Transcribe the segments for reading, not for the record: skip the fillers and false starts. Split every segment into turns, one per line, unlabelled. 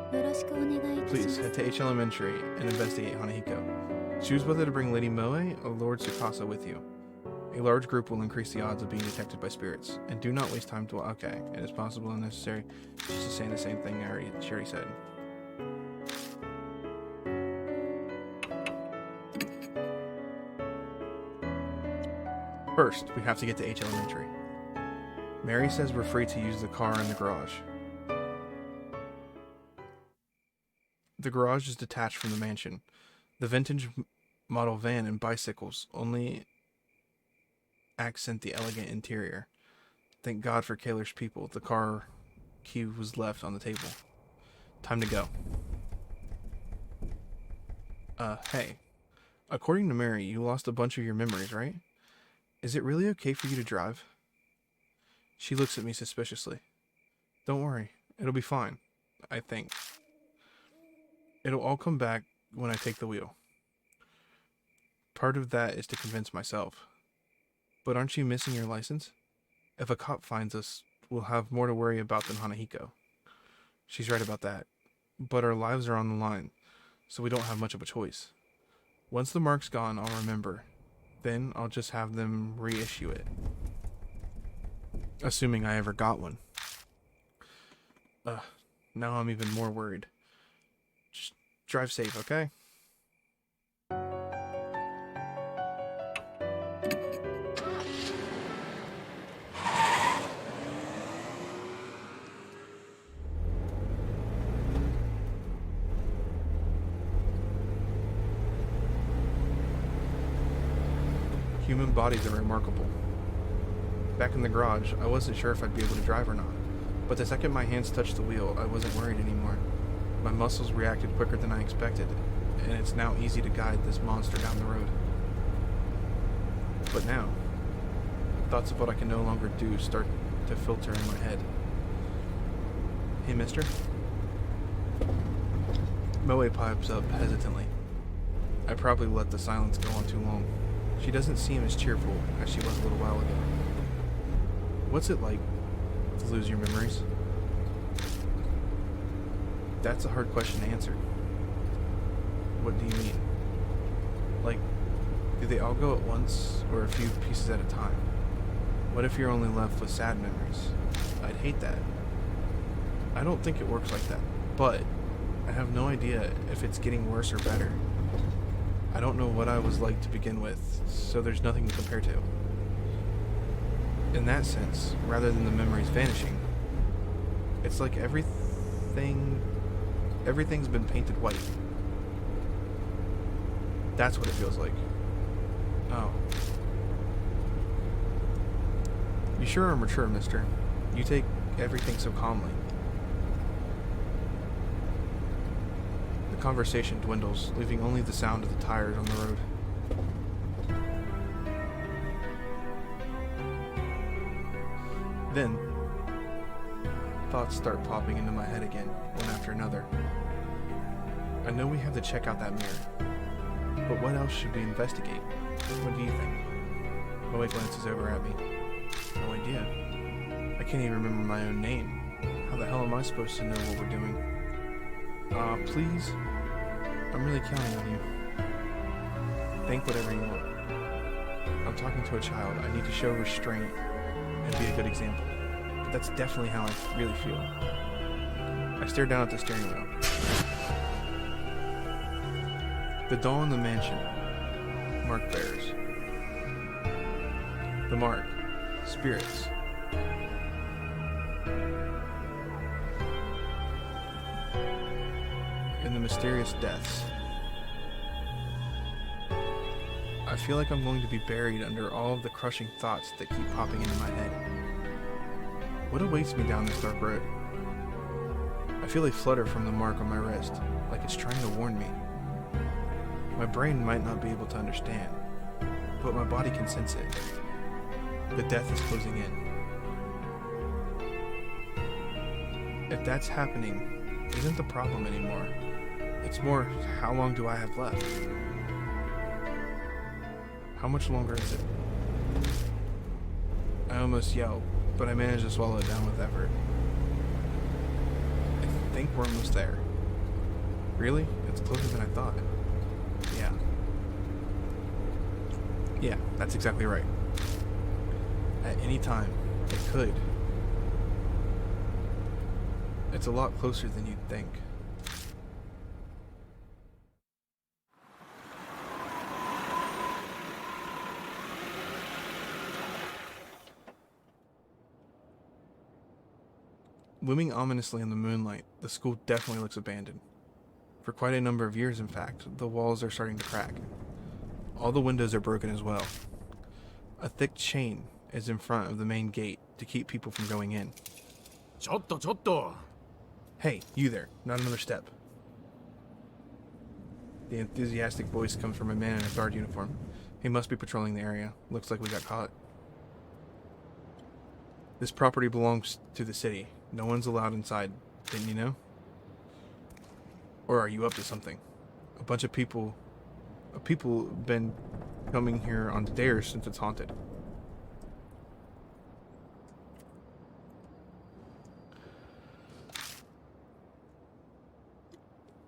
Please head to H Elementary and investigate Hanahiko. Choose whether to bring Lady Moe or Lord Tsukasa with you. A large group will increase the odds of being detected by spirits, and do not waste time to. Okay, it is possible and necessary. She's just saying the same thing she already said. First, we have to get to H Elementary. Mary says we're free to use the car in the garage. The garage is detached from the mansion. The vintage model van and bicycles only accent the elegant interior. Thank God for Kaler's people. The car key was left on the table. Time to go. Hey. According to Mary, you lost a bunch of your memories, right? Is it really okay for you to drive? She looks at me suspiciously. Don't worry. It'll be fine. I think. It'll all come back when I take the wheel. Part of that is to convince myself. But aren't you missing your license? If a cop finds us, we'll have more to worry about than Hanahiko. She's right about that. But our lives are on the line, so we don't have much of a choice. Once the mark's gone, I'll remember. Then I'll just have them reissue it. Assuming I ever got one. Now I'm even more worried. Just drive safe, okay? Human bodies are remarkable. Back in the garage, I wasn't sure if I'd be able to drive or not, but the second my hands touched the wheel, I wasn't worried anymore. My muscles reacted quicker than I expected, and it's now easy to guide this monster down the road. But now, thoughts of what I can no longer do start to filter in my head. Hey, mister? Moe pipes up hesitantly. I probably let the silence go on too long. She doesn't seem as cheerful as she was a little while ago. What's it like to lose your memories? That's a hard question to answer. What do you mean? Like, do they all go at once, or a few pieces at a time? What if you're only left with sad memories? I'd hate that. I don't think it works like that, but I have no idea if it's getting worse or better. I don't know what I was like to begin with, so there's nothing to compare to. In that sense, rather than the memories vanishing, it's like everything's been painted white. That's what it feels like. Oh. You sure are mature, mister. You take everything so calmly. The conversation dwindles, leaving only the sound of the tires on the road. Then, thoughts start popping into my head again, one after another. I know we have to check out that mirror, but what else should we investigate? What do you think? Moe glances over at me. No idea. I can't even remember my own name. How the hell am I supposed to know what we're doing? Please? I'm really counting on you. Think whatever you want. I'm talking to a child. I need to show restraint and be a good example. But that's definitely how I really feel. I stare down at the steering wheel. The doll in the mansion. Mark bearers. The mark. Spirits. And the mysterious deaths. I feel like I'm going to be buried under all of the crushing thoughts that keep popping into my head. What awaits me down this dark road? I feel a flutter from the mark on my wrist, like it's trying to warn me. My brain might not be able to understand, but my body can sense it. The death is closing in. If that's happening, isn't the problem anymore. It's more, how long do I have left? How much longer is it? I almost yelled, but I managed to swallow it down with effort. I think we're almost there. Really? It's closer than I thought. Yeah. Yeah, that's exactly right. At any time, it could. It's a lot closer than you'd think. Looming ominously in the moonlight, the school definitely looks abandoned. For quite a number of years, in fact, the walls are starting to crack. All the windows are broken as well. A thick chain is in front of the main gate to keep people from going in.
Chotto.
Hey, you there, not another step. The enthusiastic voice comes from a man in a guard uniform. He must be patrolling the area. Looks like we got caught. This property belongs to the city. No one's allowed inside, didn't you know? Or are you up to something? A bunch of people have been coming here on dares since it's haunted.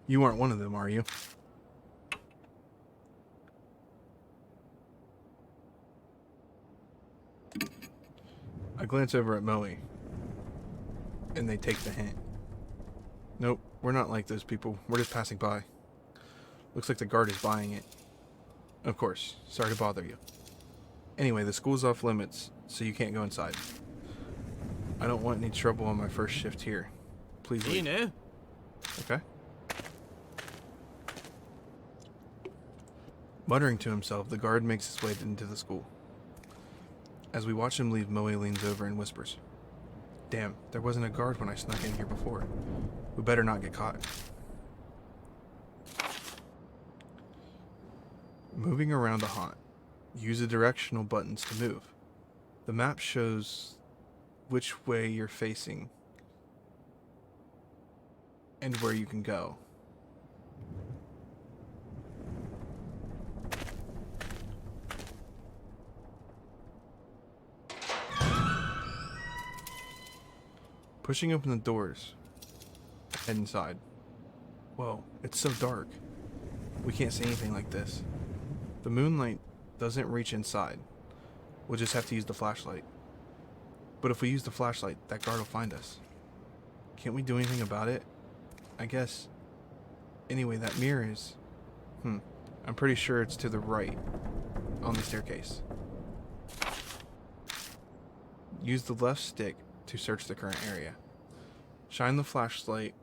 You aren't one of them, are you? I glance over at Moe, and they take the hint. Nope, we're not like those people. We're just passing by. Looks like the guard is buying it. Of course, sorry to bother you. Anyway, the school's off limits, so you can't go inside. I don't want any trouble on my first shift here. Please leave. Okay. Muttering to himself, the guard makes his way into the school. As we watch him leave, Moe leans over and whispers, "Damn, there wasn't a guard when I snuck in here before. We better not get caught." Moving around the haunt. Use the directional buttons to move. The map shows which way you're facing and where you can go. Pushing open the doors. Head inside. Whoa, it's so dark. We can't see anything like this. The moonlight doesn't reach inside. We'll just have to use the flashlight. But if we use the flashlight, that guard will find us. Can't we do anything about it? I guess. Anyway, that mirror is... I'm pretty sure it's to the right on the staircase. Use the left stick to search the current area. Shine the flashlight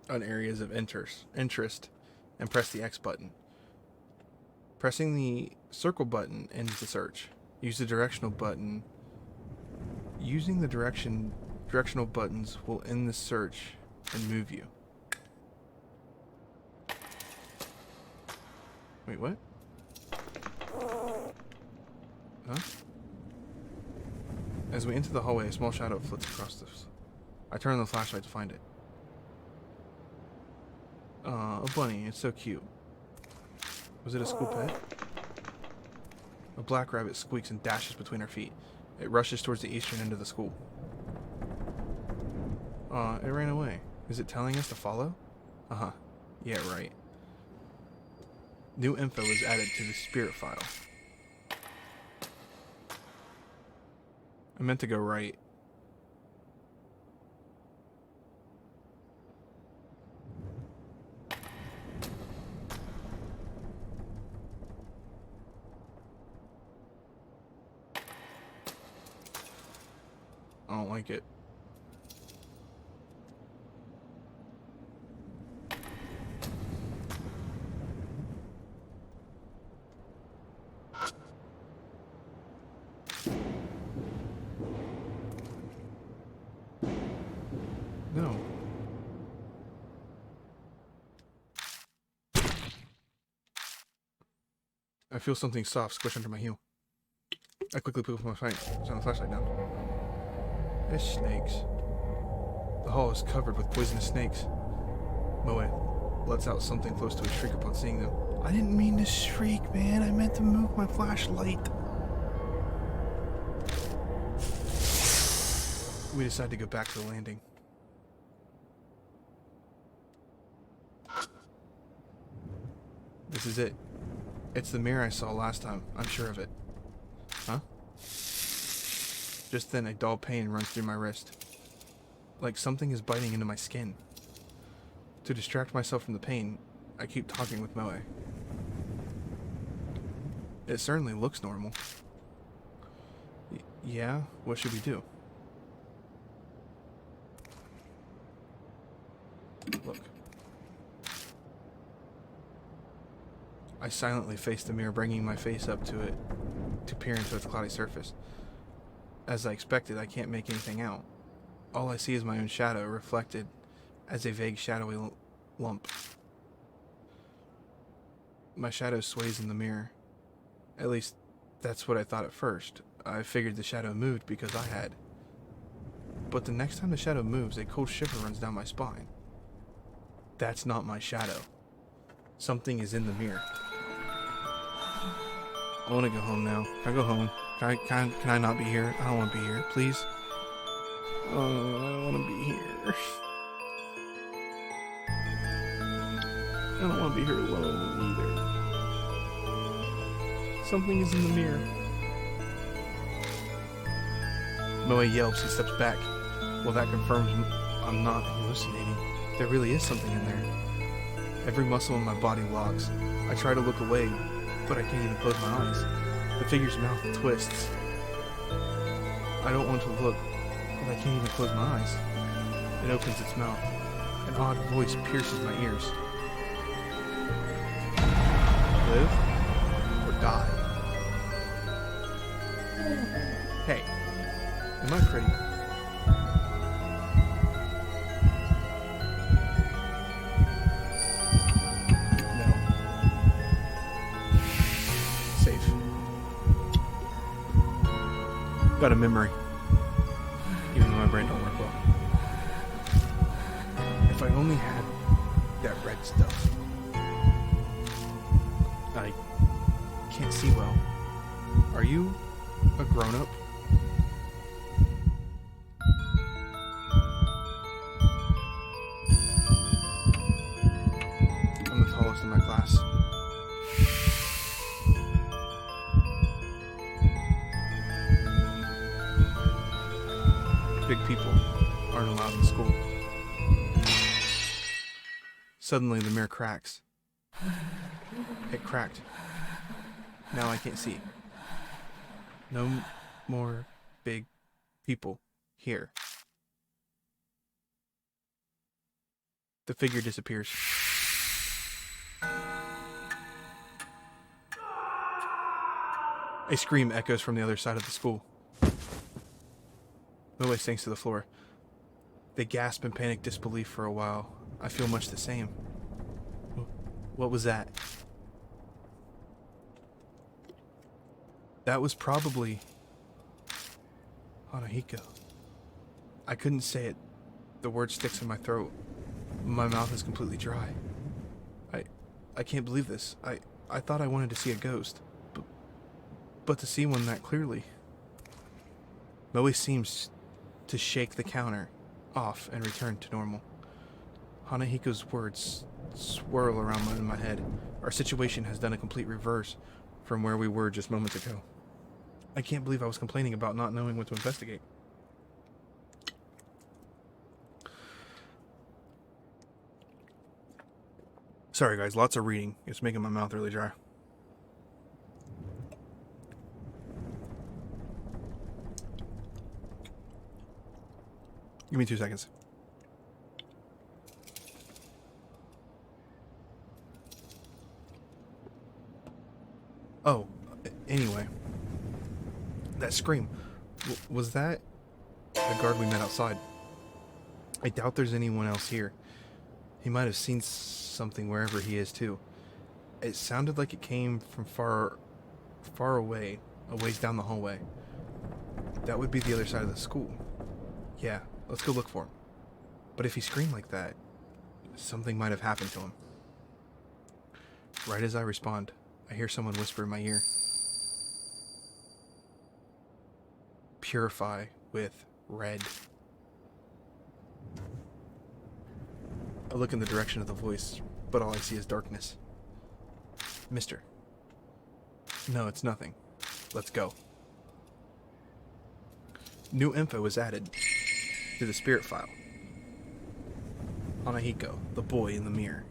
on areas of interest and press the X button. Pressing the circle button ends the search. Use the directional button. Using the directional buttons will end the search and move you. Wait, what? Huh? As we enter the hallway, a small shadow flits across this. I turn on the flashlight to find it. A bunny. It's so cute. Was it a school pet? A black rabbit squeaks and dashes between our feet. It rushes towards the eastern end of the school. It ran away. Is it telling us to follow? Uh-huh. Yeah, right. New info is added to the spirit file. I meant to go right. I don't like it. No. I feel something soft squish under my heel. I quickly put my turn the flashlight down. There's snakes. The hall is covered with poisonous snakes. Moe lets out something close to a shriek upon seeing them. I didn't mean to shriek, man. I meant to move my flashlight. We decide to go back to the landing. This is it. It's the mirror I saw last time. I'm sure of it. Huh? Just then, a dull pain runs through my wrist. Like something is biting into my skin. To distract myself from the pain, I keep talking with Moe. It certainly looks normal. Yeah? What should we do? Look. I silently face the mirror, bringing my face up to it to peer into its cloudy surface. As I expected, I can't make anything out. All I see is my own shadow, reflected as a vague shadowy lump. My shadow sways in the mirror. At least, that's what I thought at first. I figured the shadow moved because I had. But the next time the shadow moves, a cold shiver runs down my spine. That's not my shadow. Something is in the mirror. I want to go home now. Can I go home? Can I not be here? I don't want to be here. Please? Oh, I don't want to be here. I don't want to be here alone either. Something is in the mirror. Moe yelps and steps back. Well, that confirms I'm not hallucinating. There really is something in there. Every muscle in my body locks. I try to look away, but I can't even close my eyes. The figure's mouth twists. I don't want to look, but I can't even close my eyes. It opens its mouth. An odd voice pierces my ears. Live or die? Hey, am I pretty? No. Safe. Got a memory. Even though my brain don't work well. If I only had that red stuff. I can't see well. Are you a grown-up? I'm the tallest in my class. Big people aren't allowed in school. Suddenly the mirror cracks. It cracked. Now I can't see. No more big people here. The figure disappears. A scream echoes from the other side of the school. Moe sinks to the floor. They gasp in panic disbelief for a while. I feel much the same. What was that? That was probably Hanahiko. I couldn't say it. The word sticks in my throat. My mouth is completely dry. I can't believe this. I thought I wanted to see a ghost. But to see one that clearly. Moe seems to shake the counter off and return to normal. Hanahiko's words swirl around in my head. Our situation has done a complete reverse from where we were just moments ago. I can't believe I was complaining about not knowing what to investigate. Sorry guys, lots of reading. It's making my mouth really dry. Give me 2 seconds. Oh, anyway. That scream. Was that the guard we met outside? I doubt there's anyone else here. He might have seen something wherever he is too. It sounded like it came from far away, a ways down the hallway. That would be the other side of the school. Yeah, let's go look for him. But if he screamed like that, something might have happened to him. Right as I respond, I hear someone whisper in my ear. Purify with red. I look in the direction of the voice, but all I see is darkness. Mister. No, it's nothing. Let's go. New info was added to the spirit file. Hanahiko, the boy in the mirror.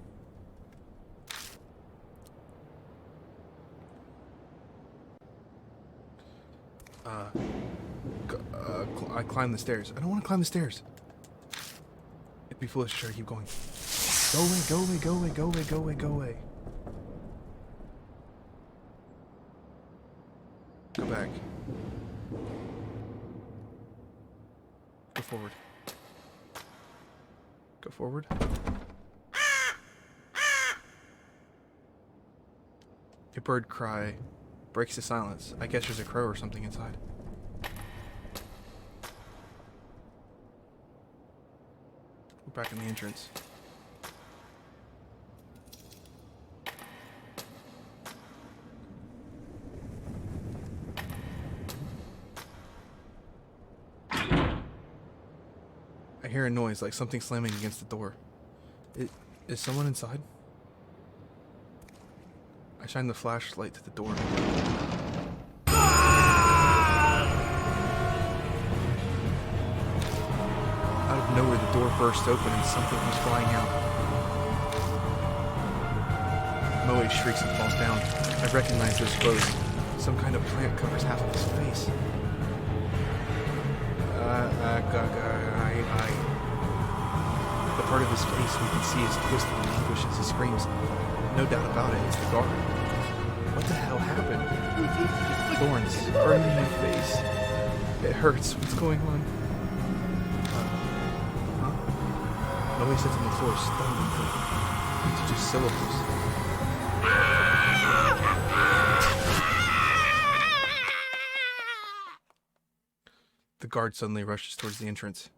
I climbed the stairs. I don't want to climb the stairs. It'd be foolish to try to keep going. Go away, go away, go away, go away, go away, go away. Go back. Go forward. Go forward. A bird cry breaks the silence. I guess there's a crow or something inside. We're back in the entrance. I hear a noise like something slamming against the door. Is someone inside? I shine the flashlight to the door. Out of nowhere, the door bursts open and something comes flying out. Moe shrieks and falls down. I recognize those clothes. Some kind of plant covers half of his face. The part of his face we can see is twisted in anguish as he screams. No doubt about it, it's the guard. What the hell happened? Thorns burning my face. It hurts. What's going on? Moe sits on the floor, stunned into just syllables. The guard suddenly rushes towards the entrance.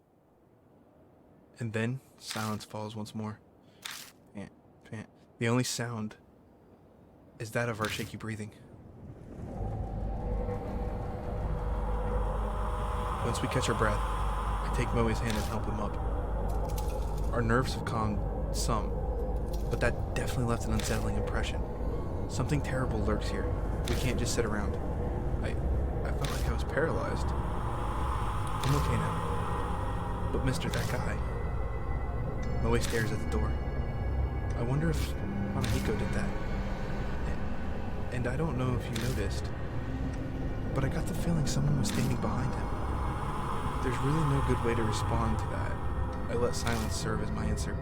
And then, silence follows once more. Pant, pant. The only sound is that of our shaky breathing. Once we catch our breath, I take Moe's hand and help him up. Our nerves have calmed some, but that definitely left an unsettling impression. Something terrible lurks here. We can't just sit around. I felt like I was paralyzed. I'm okay now. But mister, that guy. Moe stares at the door. I wonder if Hanahiko did that. And I don't know if you noticed, but I got the feeling someone was standing behind him. There's really no good way to respond to that. I let silence serve as my answer.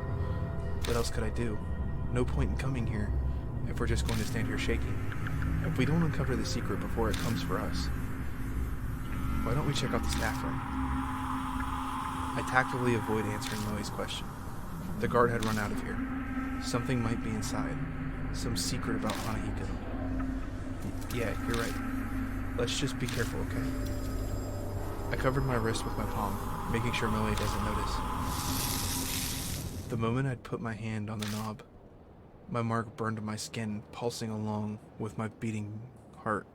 What else could I do? No point in coming here if we're just going to stand here shaking. If we don't uncover the secret before it comes for us, why don't we check out the staff room? I tactfully avoid answering Moe's question. The guard had run out of here. Something might be inside. Some secret about Hanahiko. Yeah, you're right. Let's just be careful, okay? I covered my wrist with my palm, making sure Moe doesn't notice. The moment I'd put my hand on the knob, my mark burned my skin, pulsing along with my beating heart.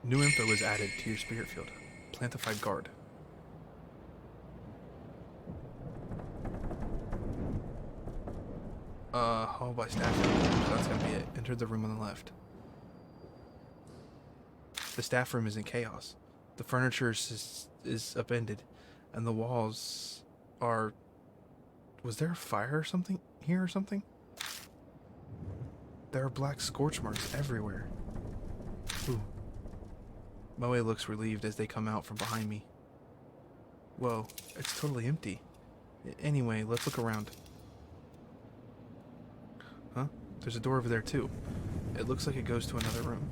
New info was added to your spirit field. Plantified guard. Hall by staff room. So that's gonna be it. Enter the room on the left. The staff room is in chaos. The furniture is upended, and the walls are... Was there a fire or something here or something? There are black scorch marks everywhere. Ooh. Moe looks relieved as they come out from behind me. Whoa, it's totally empty. Anyway, let's look around. Huh? There's a door over there too. It looks like it goes to another room.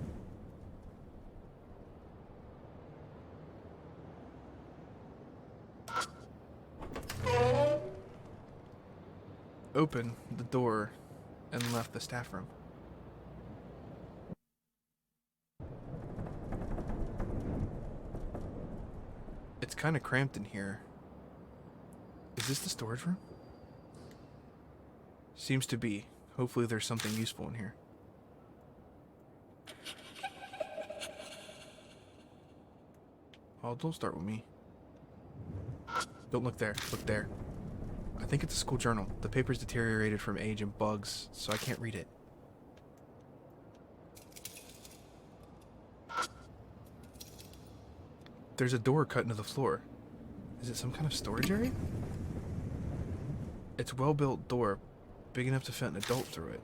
Open the door and left the staff room. It's kind of cramped in here. Is this the storage room? Seems to be. Hopefully there's something useful in here. Oh, don't start with me. Don't look there. Look there. I think it's a school journal. The paper's deteriorated from age and bugs, so I can't read it. There's a door cut into the floor. Is it some kind of storage area? It's a well-built door, big enough to fit an adult through it.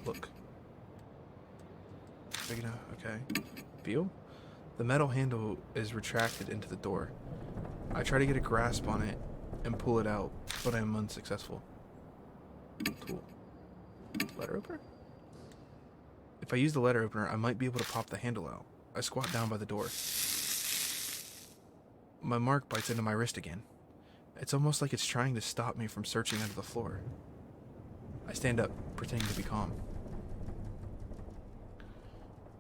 Look. Big enough, okay. Feel? The metal handle is retracted into the door. I try to get a grasp on it and pull it out, but I am unsuccessful. Tool. Letter opener? If I use the letter opener, I might be able to pop the handle out. I squat down by the door. My mark bites into my wrist again. It's almost like it's trying to stop me from searching under the floor. I stand up, pretending to be calm.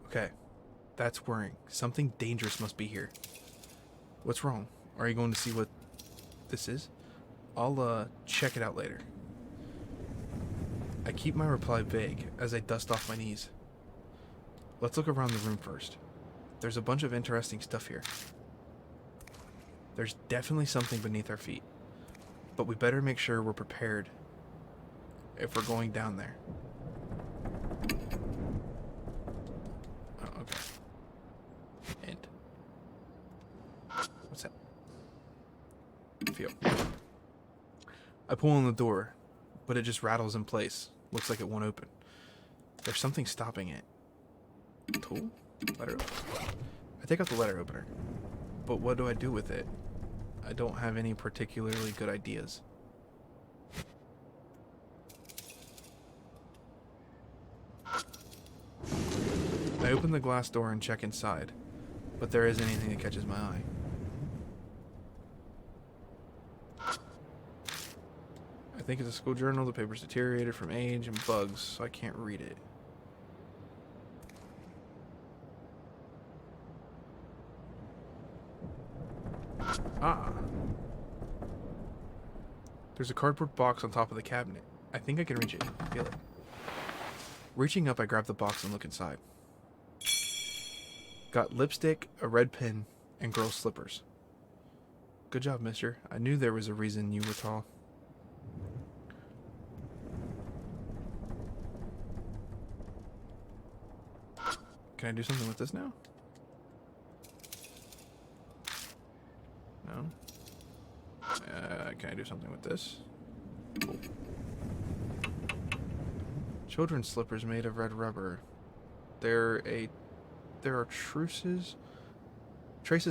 Okay, that's worrying. Something dangerous must be here. What's wrong? Are you going to see what this is? I'll check it out later. I keep my reply vague as I dust off my knees. Let's look around the room first. There's a bunch of interesting stuff here. There's definitely something beneath our feet, but we better make sure we're prepared if we're going down there. Oh, okay. And what's that? Feel. I pull on the door, but it just rattles in place. Looks like it won't open. There's something stopping it. Tool? Letter opener. I take out the letter opener, but what do I do with it? I don't have any particularly good ideas. I open the glass door and check inside, but there isn't anything that catches my eye. I think it's a school journal. The paper's deteriorated from age and bugs, so I can't read it. Ah. There's a cardboard box on top of the cabinet. I think I can reach it. Feel it. Reaching up, I grab the box and look inside. Got lipstick, a red pen, and girls' slippers. Good job, mister. I knew there was a reason you were tall. Can I do something with this now? No. Can I do something with this? Cool. Children's slippers made of red rubber. There are traces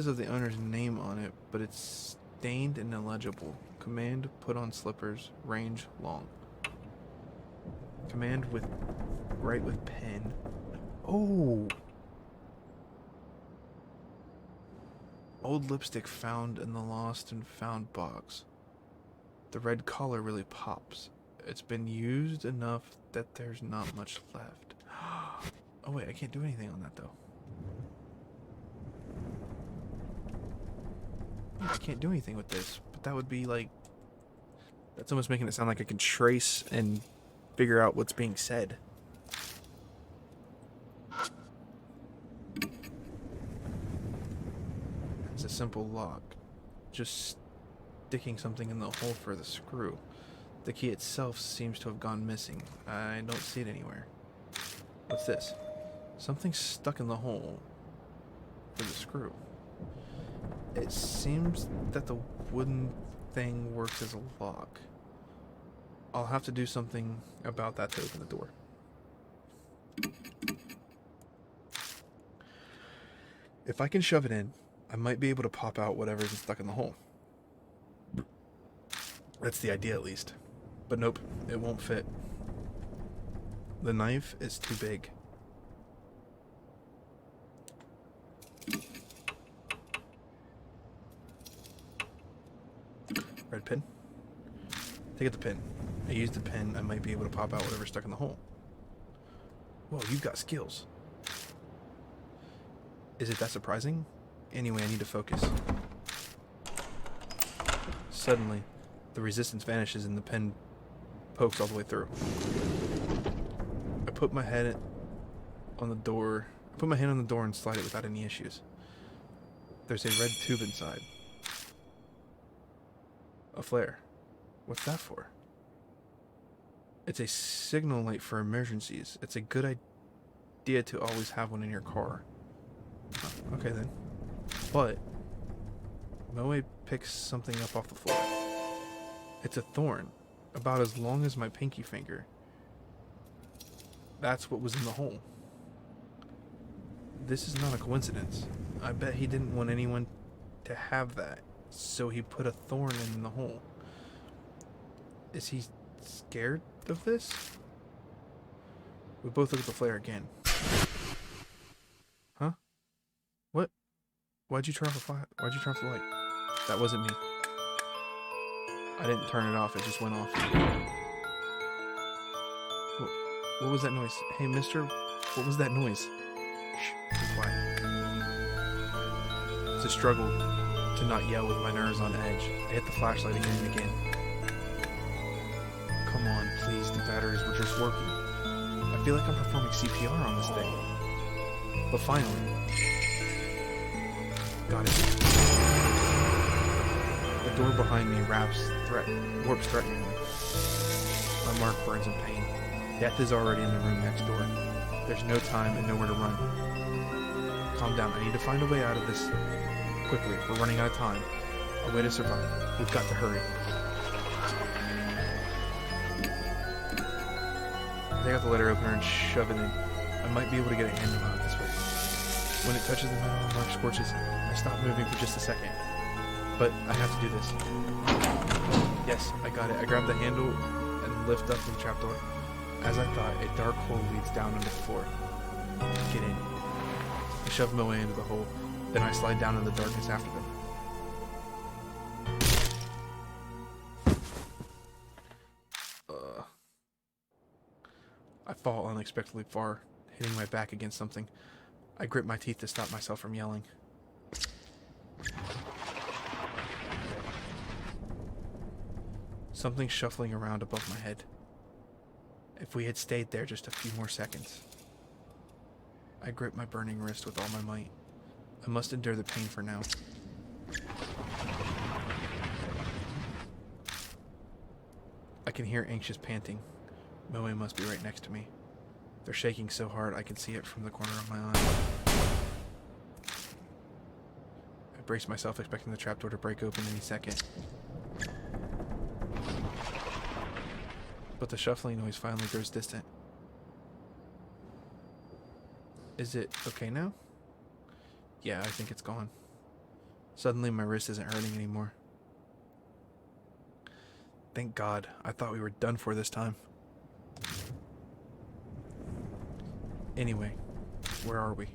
of the owner's name on it, but it's stained and illegible. Command put on slippers, range long. Command with write with pen. Oh! Old lipstick found in the lost and found box. The red color really pops. It's been used enough that there's not much left. Oh wait, I can't do anything on that though. Yeah, I can't do anything with this, but that would be like... That's almost making it sound like I can trace and figure out what's being said. It's a simple lock. Just sticking something in the hole for the screw. The key itself seems to have gone missing. I don't see it anywhere. What's this? Something stuck in the hole for the screw. It seems that the wooden thing works as a lock. I'll have to do something about that to open the door. If I can shove it in, I might be able to pop out whatever is stuck in the hole. That's the idea, at least. But nope, it won't fit. The knife is too big. Red pen? Take out the pen. I used the pen, I might be able to pop out whatever's stuck in the hole. Whoa, you've got skills. Is it that surprising? Anyway, I need to focus. Suddenly, the resistance vanishes and the pen pokes all the way through. I put my head on the door. I put my hand on the door and slide it without any issues. There's a red tube inside. A flare. What's that for? It's a signal light for emergencies. It's a good idea. idea to always have one in your car. Okay then. But Moe picks something up off the floor. It's a thorn, about as long as my pinky finger. That's what was in the hole. This is not a coincidence. I bet he didn't want anyone to have that, so he put a thorn in the hole. Is he scared of this? We both look at the flare again. Huh? What? Why'd you turn off the light? That wasn't me. I didn't turn it off, it just went off. What was that noise? Hey, mister, what was that noise? Shh, be quiet. It's a struggle to not yell with my nerves on edge. I hit the flashlight again and again. Come on, please, the batteries were just working. I feel like I'm performing CPR on this thing. But finally, got it. The door behind me warps threateningly. My mark burns in pain. Death is already in the room next door. There's no time and nowhere to run. Calm down, I need to find a way out of this quickly. We're running out of time. A way to survive. We've got to hurry. I take out the letter opener and shove it in. I might be able to get a handle on it this way. When it touches the metal and mark scorches, I stop moving for just a second. But I have to do this. Yes, I got it. I grab the handle and lift up the trapdoor. As I thought, a dark hole leads down under the floor. Get in. I shove Moe into the hole, then I slide down in the darkness after them. I fall unexpectedly far, hitting my back against something. I grip my teeth to stop myself from yelling. Something shuffling around above my head. If we had stayed there just a few more seconds. I grip my burning wrist with all my might. I must endure the pain for now. I can hear anxious panting. Moe must be right next to me. They're shaking so hard I can see it from the corner of my eye. I brace myself, expecting the trapdoor to break open any second. But the shuffling noise finally grows distant. Is it okay now? Yeah, I think it's gone. Suddenly my wrist isn't hurting anymore. Thank God, I thought we were done for this time. Anyway, where are we?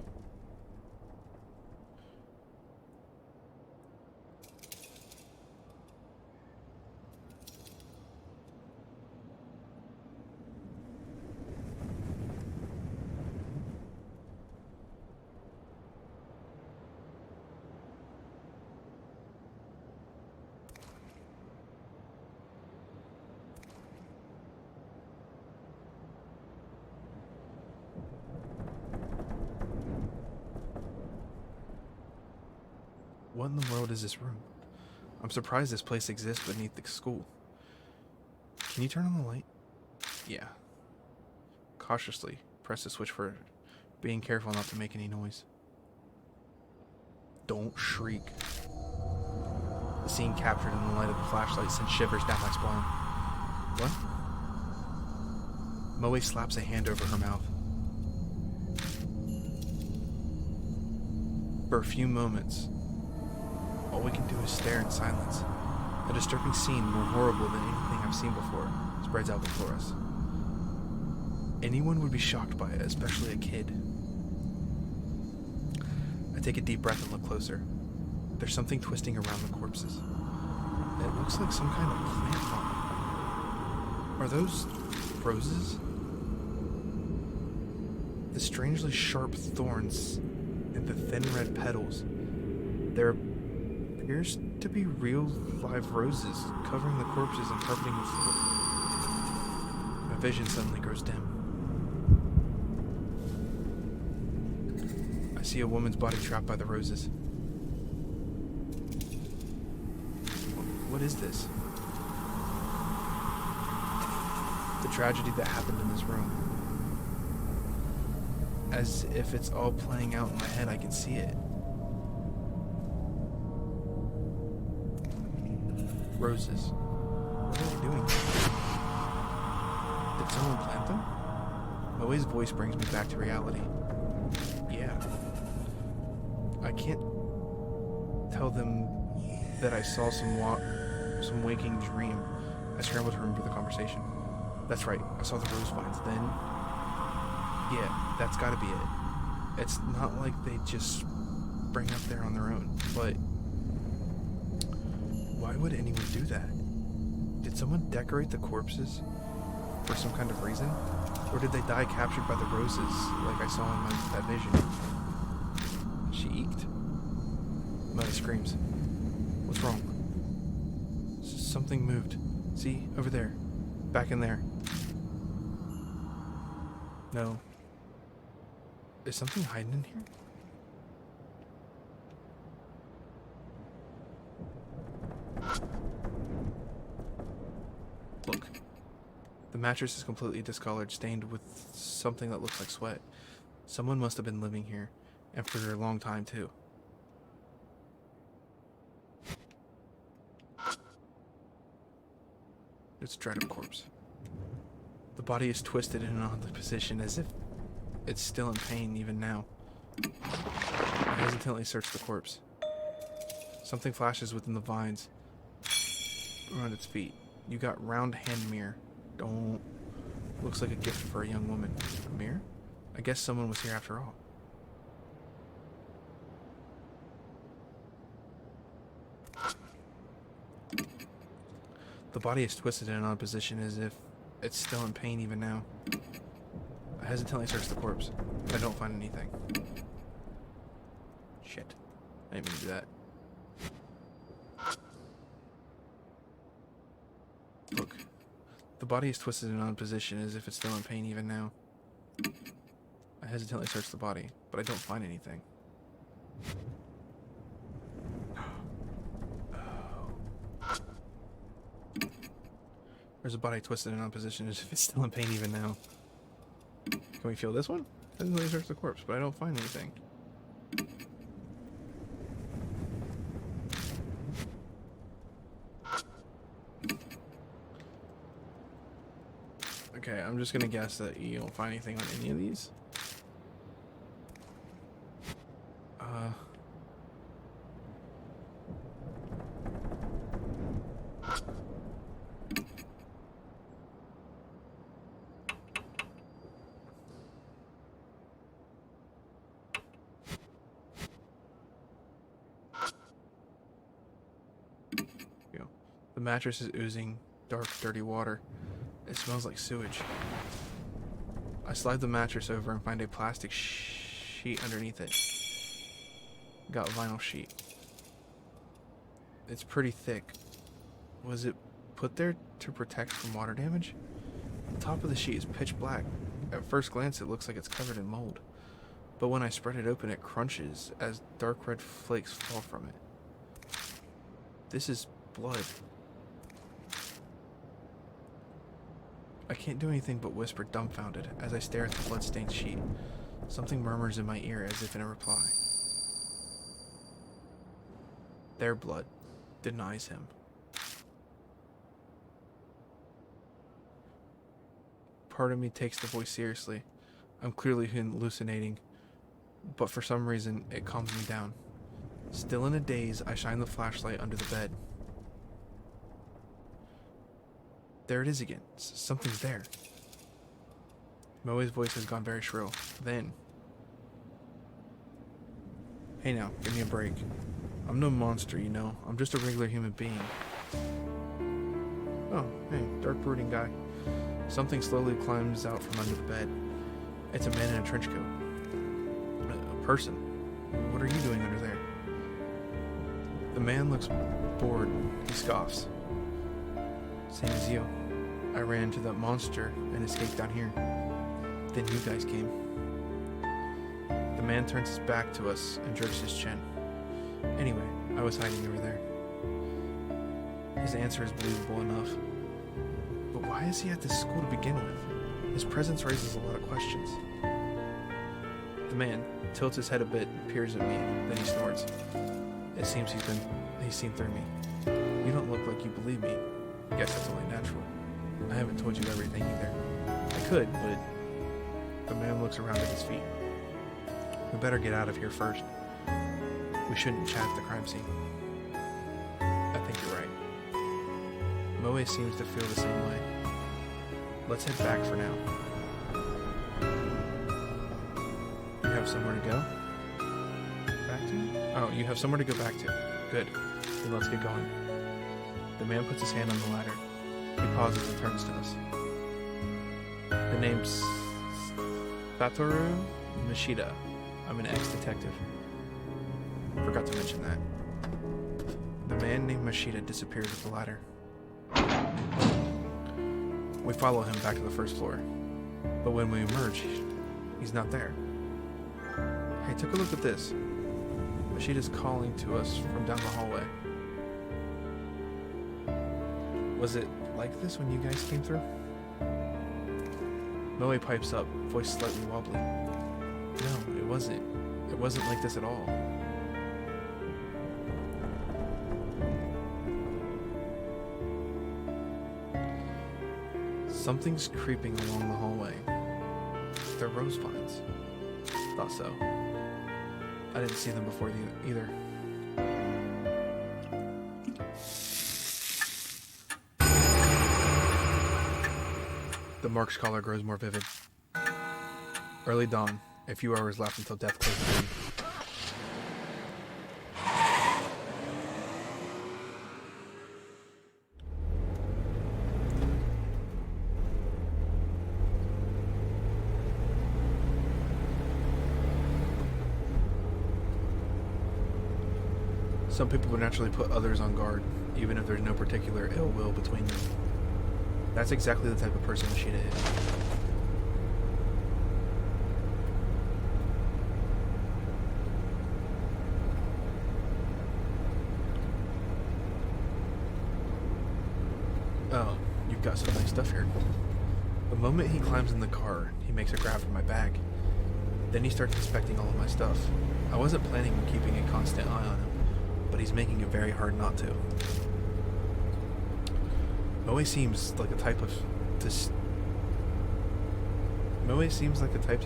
What in the world is this room? I'm surprised this place exists beneath the school. Can you turn on the light? Yeah. Cautiously, press the switch for being careful not to make any noise. Don't shriek. The scene captured in the light of the flashlight sends shivers down my spine. What? Moe slaps a hand over her mouth. For a few moments, all we can do is stare in silence. A disturbing scene more horrible than anything I've seen before spreads out before us. Anyone would be shocked by it, especially a kid. I take a deep breath and look closer. There's something twisting around the corpses. It looks like some kind of plant farm. Are those roses? The strangely sharp thorns and the thin red petals. There appears to be real live roses covering the corpses and carpeting the floor. My vision suddenly grows dim. I see a woman's body trapped by the roses. What is this? The tragedy that happened in this room. As if it's all playing out in my head, I can see it. Roses. What are they doing? Did someone plant them? Moe's voice brings me back to reality. Yeah. I can't tell them that I saw some waking dream. I scrambled to remember the conversation. That's right, I saw the rose vines. Then, yeah, that's gotta be it. It's not like they just spring up there on their own, but why would anyone do that? Did someone decorate the corpses for some kind of reason? Or did they die captured by the roses like I saw in that vision? She eked. Mother screams. What's wrong? Something moved. See, over there. Back in there. No. Is something hiding in here? Look. The mattress is completely discolored, stained with something that looks like sweat. Someone must have been living here, and for a long time too. It's a dried up corpse. The body is twisted in an odd position, as if it's still in pain even now. I hesitantly search the corpse. Something flashes within the vines around its feet. You got round hand mirror. Don't. Looks like a gift for a young woman. A mirror? I guess someone was here after all. The body is twisted in an odd position, as if it's still in pain even now. I hesitantly search the corpse, but I don't find anything. Shit. I didn't mean to do that. Look. The body is twisted in an odd position, as if it's still in pain even now. I hesitantly search the body, but I don't find anything. There's a body twisted in an odd position, as if it's still in pain even now. Can we feel this one? Hesitantly search the corpse, but I don't find anything. Okay, I'm just gonna guess that you don't find anything on any of these. The mattress is oozing dark, dirty water. It smells like sewage. I slide the mattress over and find a plastic sheet underneath it. Got vinyl sheet. It's pretty thick. Was it put there to protect from water damage? The top of the sheet is pitch black. At first glance, it looks like it's covered in mold. But when I spread it open, it crunches as dark red flakes fall from it. This is blood. I can't do anything but whisper, dumbfounded, as I stare at the blood-stained sheet. Something murmurs in my ear as if in a reply. Their blood denies him. Part of me takes the voice seriously. I'm clearly hallucinating, but for some reason, it calms me down. Still in a daze, I shine the flashlight under the bed. There it is again. Something's there. Moe's voice has gone very shrill. Then. Hey now, give me a break. I'm no monster, you know. I'm just a regular human being. Oh, hey, dark brooding guy. Something slowly climbs out from under the bed. It's a man in a trench coat. A person. What are you doing under there? The man looks bored. He scoffs. Same as you. I ran to that monster and escaped down here. Then you guys came. The man turns his back to us and jerks his chin. Anyway, I was hiding over there. His answer is believable enough. But why is he at this school to begin with? His presence raises a lot of questions. man tilts his head a bit and peers at me, then he snorts. It seems he's seen through me. You don't look like you believe me. Guess that's only natural. I haven't told you everything either. I could, but... The man looks around at his feet. We better get out of here first. We shouldn't chat at the crime scene. I think you're right. Moe seems to feel the same way. Let's head back for now. You have somewhere to go? Back to? Oh, you have somewhere to go back to. Good. Then let's get going. The man puts his hand on the ladder. He pauses and turns to us. The name's Satoru Mishida. I'm an ex-detective. Forgot to mention that. The man named Mishida disappears with the ladder. We follow him back to the first floor. But when we emerge, he's not there. Hey, take a look at this. Mishida's calling to us from down the hallway. Was it like this when you guys came through? Moe pipes up, voice slightly wobbly. No, it wasn't. It wasn't like this at all. Something's creeping along the hallway. They're rose vines. Thought so. I didn't see them before either. The mark's color grows more vivid. Early dawn. A few hours left until death closes in. Some people would naturally put others on guard, even if there's no particular ill will between them. That's exactly the type of person Mishida is. Oh, you've got some nice stuff here. The moment he climbs in the car, he makes a grab for my bag. Then he starts inspecting all of my stuff. I wasn't planning on keeping a constant eye on him, but he's making it very hard not to. Moe seems like the type to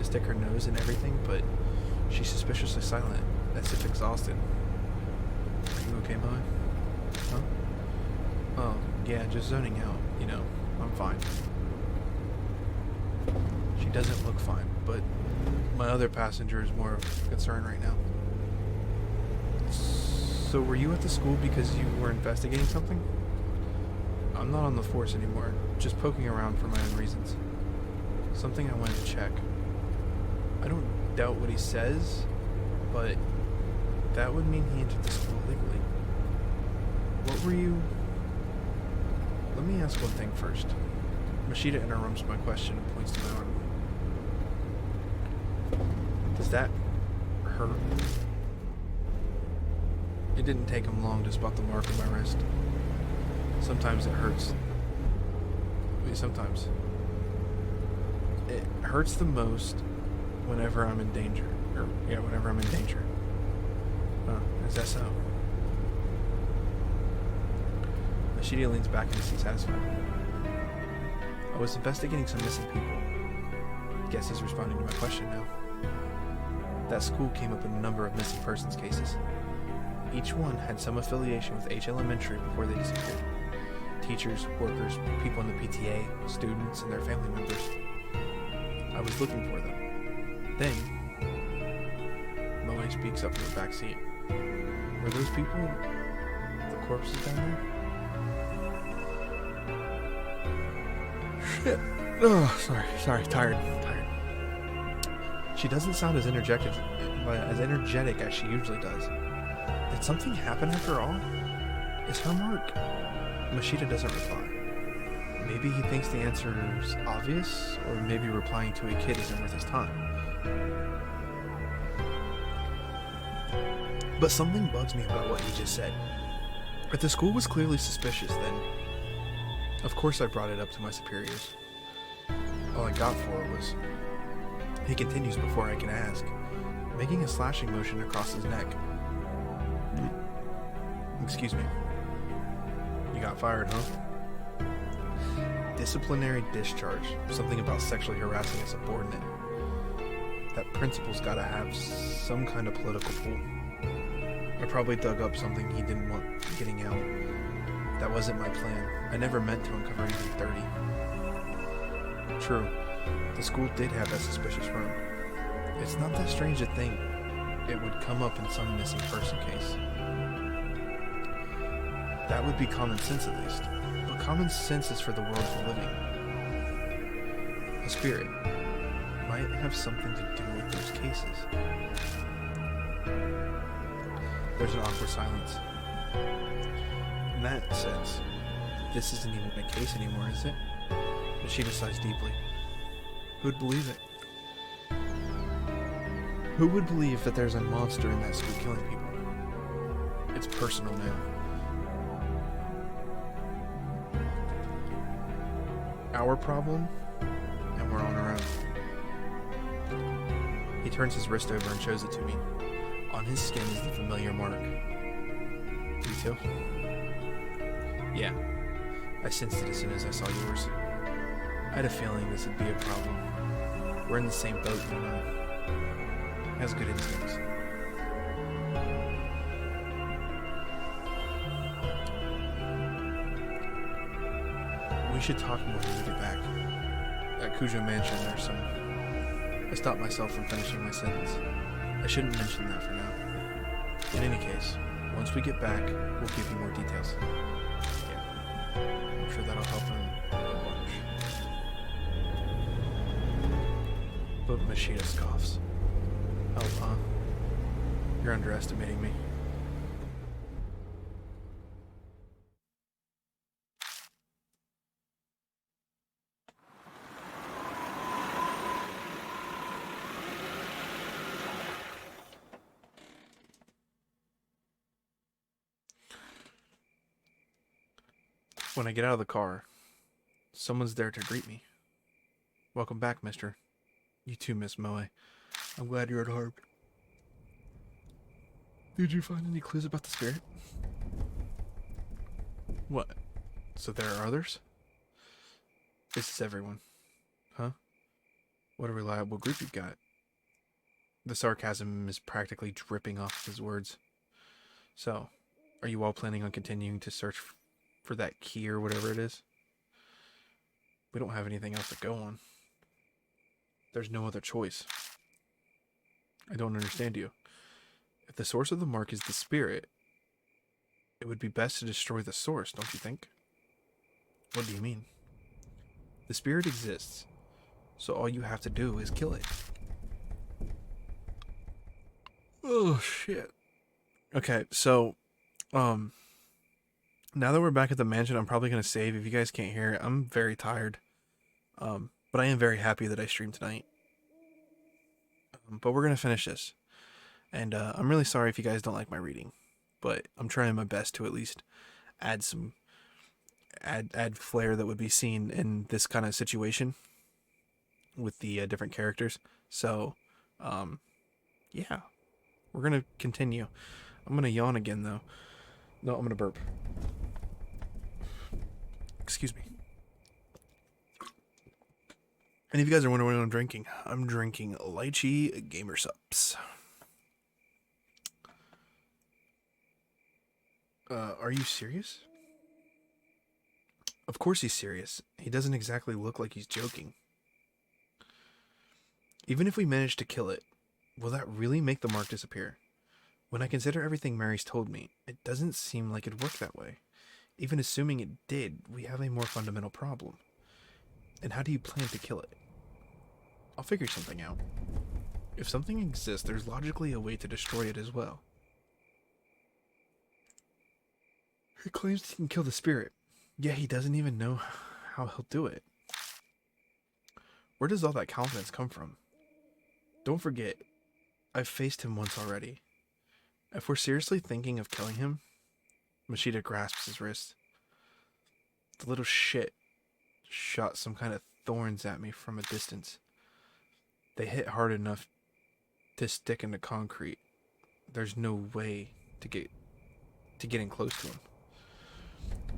stick her nose in everything, but she's suspiciously silent, as if exhausted. Are you okay, Moe? Huh? Oh, yeah, just zoning out. You know, I'm fine. She doesn't look fine, but my other passenger is more of a concern right now. So were you at the school because you were investigating something? I'm not on the force anymore, just poking around for my own reasons. Something I wanted to check. I don't doubt what he says, but that would mean he entered the school illegally. What were you... Let me ask one thing first. Mishida interrupts my question and points to my arm. Does that hurt? It didn't take him long to spot the mark on my wrist. Sometimes it hurts. Sometimes. It hurts the most whenever I'm in danger. Whenever I'm in danger. Oh, is that so? Mishida leans back and seems satisfied. I was investigating some missing people. Guess he's responding to my question now. That school came up in a number of missing persons cases. Each one had some affiliation with H Elementary before they disappeared. Teachers, workers, people in the PTA, students, and their family members. I was looking for them. Then, Moe speaks up from the back seat. Were those people the corpses down there? Shit. Oh, sorry, tired. She doesn't sound as energetic as she usually does. Did something happen after all? Is her mark? Mishida doesn't reply. Maybe he thinks the answer is obvious, or maybe replying to a kid isn't worth his time. But something bugs me about what he just said. If the school was clearly suspicious, then of course I brought it up to my superiors. All I got for it was, He continues before I can ask, making a slashing motion across his neck. Excuse me. You got fired, huh? Disciplinary discharge. Something about sexually harassing a subordinate. That principal's gotta have some kind of political pull. I probably dug up something he didn't want getting out. That wasn't my plan. I never meant to uncover anything dirty. True, the school did have that suspicious room. It's not that strange to think it would come up in some missing person case. That would be common sense at least. But common sense is for the world of the living. A spirit might have something to do with those cases. There's an awkward silence. In that sense, this isn't even a case anymore, is it? Machida sighs deeply. Who'd believe it? Who would believe that there's a monster in that school killing people? It's personal now. Our problem, and we're on our own. He turns his wrist over and shows it to me. On his skin is the familiar mark. You too? Yeah. I sensed it as soon as I saw yours. I had a feeling this would be a problem. We're in the same boat, you know. Has good instincts. We should talk more when we get back. At Kujo Mansion, there's some... I stopped myself from finishing my sentence. I shouldn't mention that for now. In any case, once we get back, we'll give you more details. Yeah. I'm sure that'll help him a bunch. But Machida scoffs. Oh, huh? You're underestimating me. When I get out of the car, someone's there to greet me. Welcome back, mister. You too, Miss Moe. I'm glad you're unharmed. Did you find any clues about the spirit? What? So there are others? This is everyone. Huh? What a reliable group you've got. The sarcasm is practically dripping off his words. So, are you all planning on continuing to search for that key or whatever it is? We don't have anything else to go on. There's no other choice. I don't understand you. If the source of the mark is the spirit, it would be best to destroy the source, don't you think? What do you mean? The spirit exists, so all you have to do is kill it. Oh, shit. Okay, so, now that we're back at the mansion, I'm probably going to save. If you guys can't hear it, I'm very tired. But I am very happy that I streamed tonight. But we're going to finish this. And I'm really sorry if you guys don't like my reading. But I'm trying my best to at least add some... Add flair that would be seen in this kind of situation. With the different characters. So, yeah. We're going to continue. I'm going to yawn again, though. No, I'm going to burp. Excuse me. And if you guys are wondering what I'm drinking lychee gamer sups. Are you serious? Of course he's serious. He doesn't exactly look like he's joking. Even if we manage to kill it, will that really make the mark disappear? When I consider everything Mary's told me, it doesn't seem like it'd work that way. Even assuming it did, we have a more fundamental problem. And how do you plan to kill it? I'll figure something out. If something exists, there's logically a way to destroy it as well. He claims he can kill the spirit, yet he doesn't even know how he'll do it. Where does all that confidence come from? Don't forget, I've faced him once already. If we're seriously thinking of killing him... Machida grasps his wrist. The little shit shot some kind of thorns at me from a distance. They hit hard enough to stick into concrete. There's no way to get getting close to him.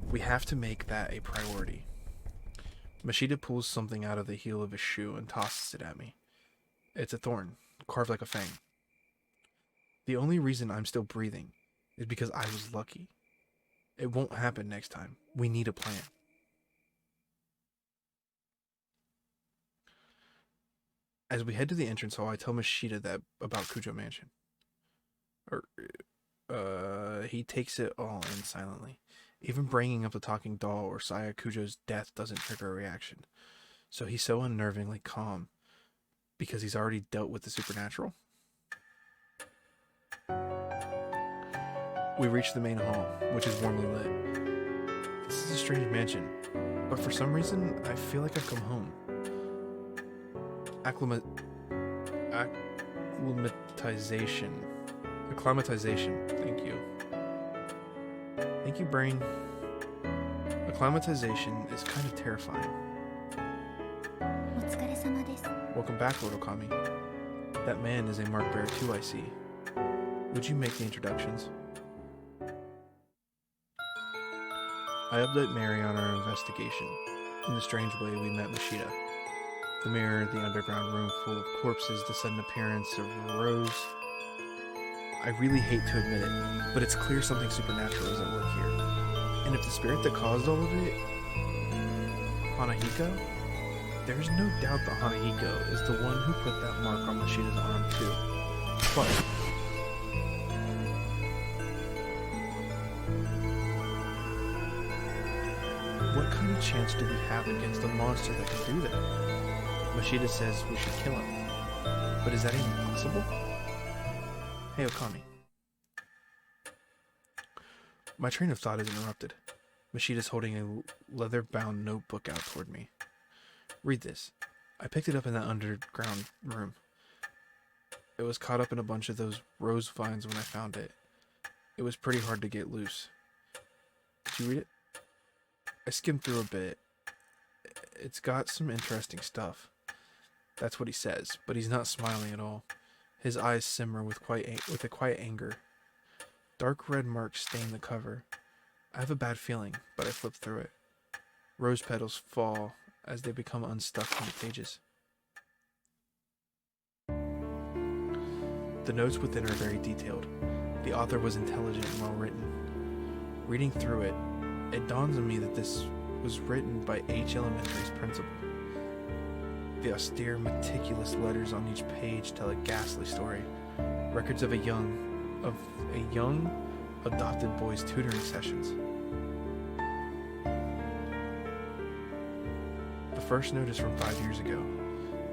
We have to make that a priority. Mashita pulls something out of the heel of his shoe and tosses it at me. It's a thorn, carved like a fang. The only reason I'm still breathing is because I was lucky. It won't happen next time. We need a plan. As we head to the entrance hall, I tell Mashita that about Kujo Mansion. He takes it all in silently. Even bringing up the talking doll or Saya Kujo's death doesn't trigger a reaction. So he's so unnervingly calm because he's already dealt with the supernatural. We reach the main hall, which is warmly lit. This is a strange mansion, but for some reason, I feel like I've come home. Acclimatization. Thank you. Thank you, brain. Acclimatization is kind of terrifying. Welcome back, Lord Okami. That man is a mark bearer too, I see. Would you make the introductions? I update Mary on our investigation. In the strange way, we met Mashita. The mirror, the underground room full of corpses, the sudden appearance of Rose. I really hate to admit it, but it's clear something supernatural is at work here. And if the spirit that caused all of it, Hanahiko, there's no doubt that Hanahiko is the one who put that mark on Mashita's arm too. But what kind of chance do we have against a monster that can do that? Mashita says we should kill him. But is that even possible? Hey, Okami. My train of thought is interrupted. Mashita's holding a leather-bound notebook out toward me. Read this. I picked it up in that underground room. It was caught up in a bunch of those rose vines when I found it. It was pretty hard to get loose. Did you read it? I skimmed through a bit. It's got some interesting stuff. That's what he says, but he's not smiling at all. His eyes simmer with a quiet anger. Dark red marks stain the cover. I have a bad feeling, but I flip through it. Rose petals fall as they become unstuck from the pages. The notes within are very detailed. The author was intelligent and well written. Reading through it, it dawns on me that this was written by H Elementary's principal. The austere, meticulous letters on each page tell a ghastly story. Records of a young adopted boy's tutoring sessions. The first note is from 5 years ago.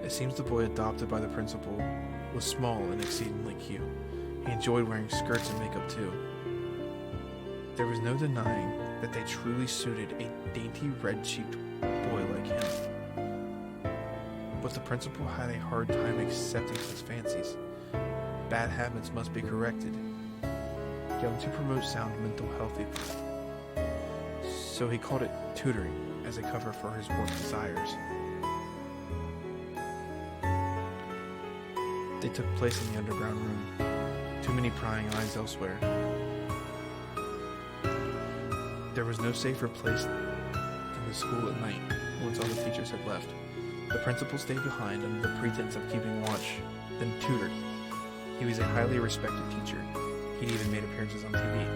It seems the boy adopted by the principal was small and exceedingly cute. He enjoyed wearing skirts and makeup too. There was no denying that they truly suited a dainty, red-cheeked boy like him. But the principal had a hard time accepting his fancies. Bad habits must be corrected. Young to promote sound mental health. So he called it tutoring as a cover for his warped desires. They took place in the underground room. Too many prying eyes elsewhere. There was no safer place than the school at night, once all the teachers had left. The principal stayed behind under the pretense of keeping watch, then tutored. He was a highly respected teacher. He'd even made appearances on TV.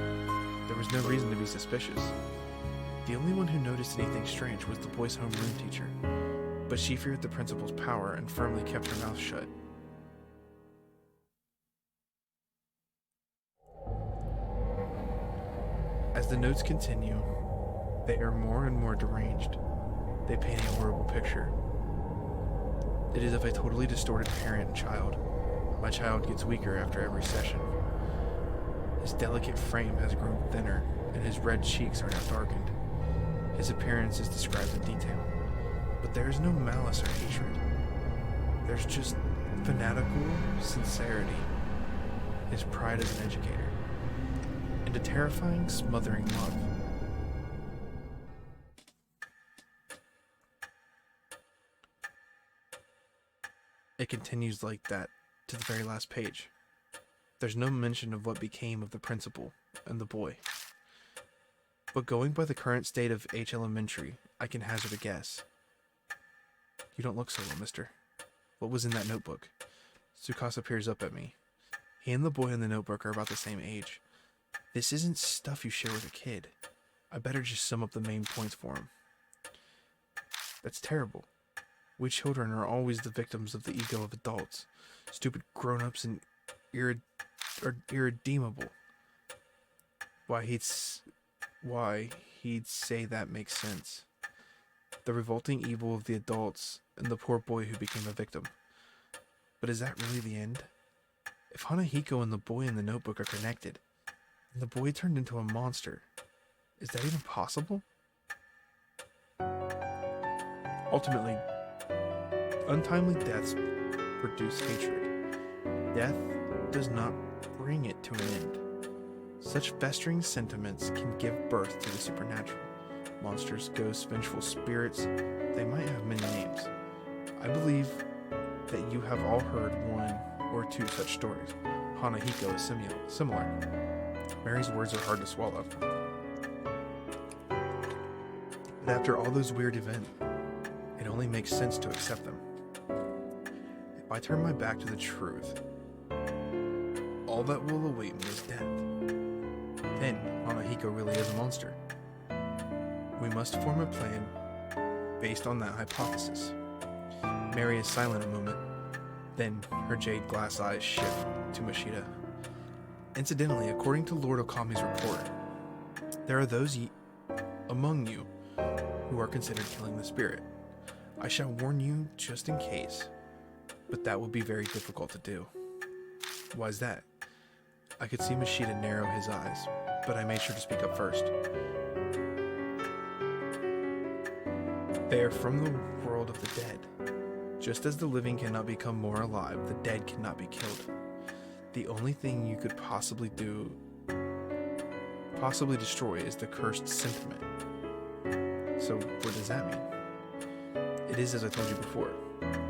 There was no reason to be suspicious. The only one who noticed anything strange was the boys' homeroom teacher, but she feared the principal's power and firmly kept her mouth shut. As the notes continue, they are more and more deranged. They paint a horrible picture. It is of a totally distorted parent and child. My child gets weaker after every session. His delicate frame has grown thinner, and his red cheeks are now darkened. His appearance is described in detail, but there is no malice or hatred. There's just fanatical sincerity, his pride as an educator, and a terrifying, smothering love. It continues like that to the very last page. There's no mention of what became of the principal and the boy. But going by the current state of H Elementary, I can hazard a guess. You don't look so well, mister. What was in that notebook? Tsukasa peers up at me. He and the boy in the notebook are about the same age. This isn't stuff you share with a kid. I better just sum up the main points for him. That's terrible. We children are always the victims of the ego of adults. Stupid grown-ups and irredeemable. Why he'd say that makes sense. The revolting evil of the adults and the poor boy who became a victim. But is that really the end? If Hanahiko and the boy in the notebook are connected, and the boy turned into a monster, is that even possible? Ultimately, untimely deaths produce hatred. Death does not bring it to an end. Such festering sentiments can give birth to the supernatural. Monsters, ghosts, vengeful spirits, they might have many names. I believe that you have all heard one or two such stories. Hanahiko is similar. Mary's words are hard to swallow. But after all those weird events, it only makes sense to accept them. If I turn my back to the truth, all that will await me is death. Then Hanahiko really is a monster. We must form a plan based on that hypothesis. Mary is silent a moment. Then her jade glass eyes shift to Mashida. Incidentally, according to Lord Okami's report, there are those among you who are considered killing the spirit. I shall warn you just in case, but that would be very difficult to do. Why is that? I could see Mashida narrow his eyes, but I made sure to speak up first. They are from the world of the dead. Just as the living cannot become more alive, the dead cannot be killed. The only thing you could possibly destroy is the cursed sentiment. So what does that mean? It is as I told you before,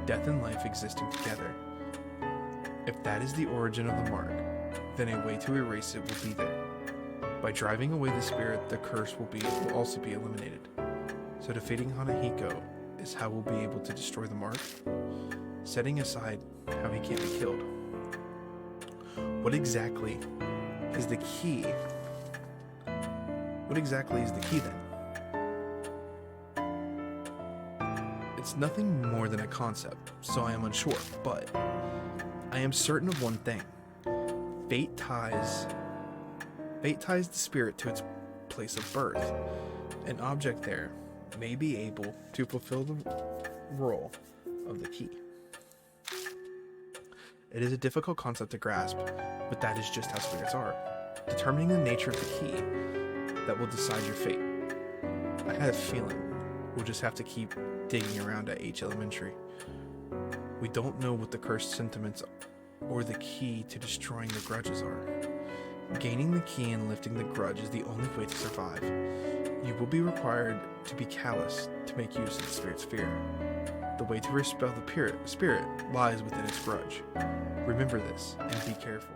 death and life existing together. If that is the origin of the mark, then a way to erase it will be there. By driving away the spirit, the curse will also be eliminated. So defeating Hanahiko is how we'll be able to destroy the mark, setting aside how he can't be killed. What exactly is the key? What exactly is the key then? It's nothing more than a concept, so I am unsure, but I am certain of one thing. Fate ties the spirit to its place of birth. An object there may be able to fulfill the role of the key. It is a difficult concept to grasp, but that is just how spirits are, determining the nature of the key that will decide your fate. I had a feeling we'll just have to keep digging around at H Elementary. We don't know what the cursed sentiments or the key to destroying the grudges are. Gaining the key and lifting the grudge is the only way to survive. You will be required to be callous to make use of the spirit's fear. The way to expel the spirit lies within its grudge. Remember this and be careful.